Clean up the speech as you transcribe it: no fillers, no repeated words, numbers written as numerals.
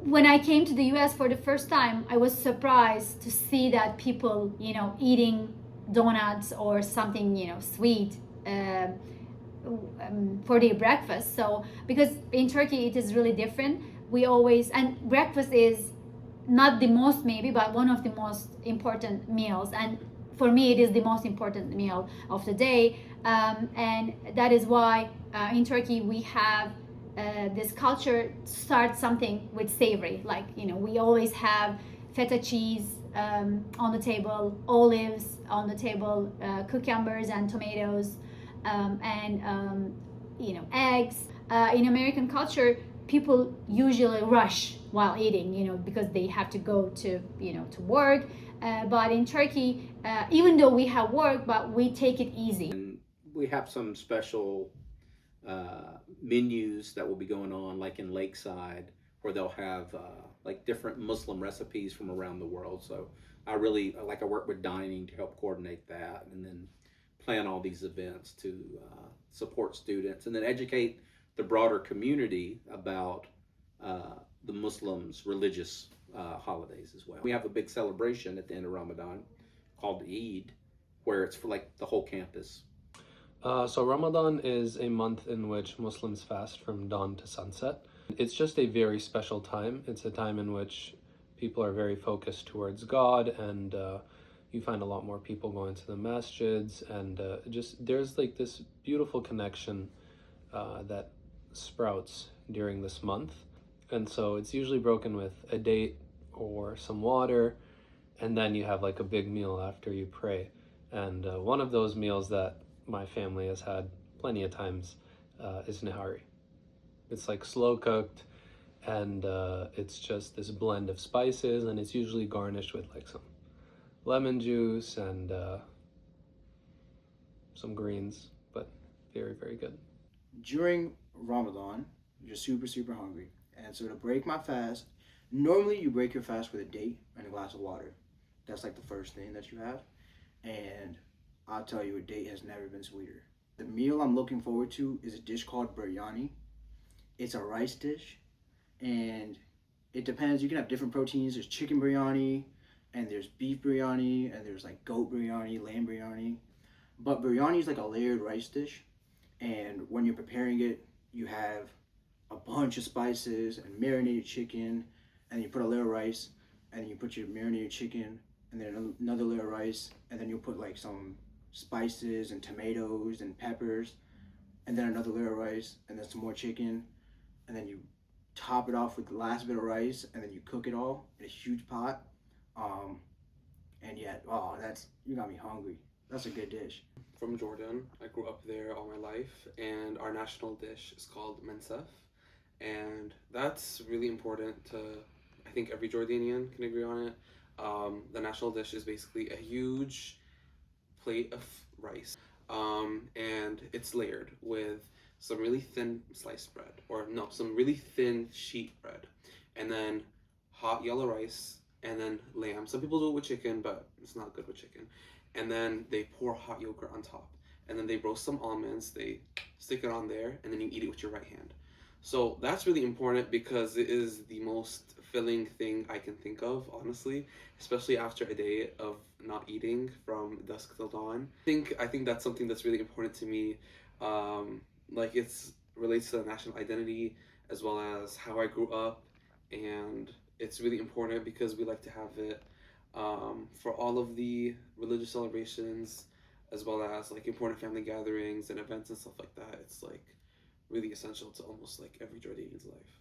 when I came to the US for the first time, I was surprised to see that people, eating donuts or something, sweet for their breakfast. So, because in Turkey it is really different. We always, and breakfast is not the most maybe, but one of the most important meals. And for me, it is the most important meal of the day. And that is why in Turkey we have this culture start something with savory, like we always have feta cheese on the table, olives on the table, cucumbers and tomatoes, and eggs. In American culture, people usually rush while eating, because they have to go to work. But in Turkey, even though we have work, but we take it easy. And we have some special menus that will be going on, like in Lakeside, where they'll have like different Muslim recipes from around the world. So I work with dining to help coordinate that, and then plan all these events to support students, and then educate the broader community about the Muslims' religious holidays as well. We have a big celebration at the end of Ramadan called Eid, where it's for like the whole campus. So Ramadan is a month in which Muslims fast from dawn to sunset. It's just a very special time. It's a time in which people are very focused towards God, and you find a lot more people going to the masjids, and there's like this beautiful connection that sprouts during this month. And so it's usually broken with a date or some water, and then you have like a big meal after you pray. And one of those meals that my family has had plenty of times is nihari. It's like slow cooked, and it's just this blend of spices, and it's usually garnished with like some lemon juice and some greens, but very, very good. During Ramadan, you're super, super hungry. And so to break my fast, normally you break your fast with a date and a glass of water. That's like the first thing that you have. And I'll tell you, a date has never been sweeter. The meal I'm looking forward to is a dish called biryani. It's a rice dish, and it depends. You can have different proteins. There's chicken biryani, and there's beef biryani, and there's like goat biryani, lamb biryani. But biryani is like a layered rice dish, and when you're preparing it, you have a bunch of spices and marinated chicken, and you put a layer of rice, and then you put your marinated chicken, and then another layer of rice, and then you'll put like some spices and tomatoes and peppers, and then another layer of rice, and then some more chicken, and then you top it off with the last bit of rice, and then you cook it all in a huge pot. And yet, you got me hungry. That's a good dish. From Jordan. I grew up there all my life, and our national dish is called mensef, and that's really important to, I think every Jordanian can agree on it. The national dish is basically a huge plate of rice, and it's layered with some really thin sliced bread, or no, some really thin sheet bread, and then hot yellow rice, and then lamb. Some people do it with chicken, but it's not good with chicken. And then they pour hot yogurt on top, and then they roast some almonds, they stick it on there, and then you eat it with your right hand. So that's really important because it is the most filling thing I can think of, honestly, especially after a day of not eating from dusk till dawn. I think that's something that's really important to me. Like it's relates to the national identity as well as how I grew up, and it's really important because we like to have it for all of the religious celebrations, as well as like important family gatherings and events and stuff like that. It's like really essential to almost like every Jordanian's life.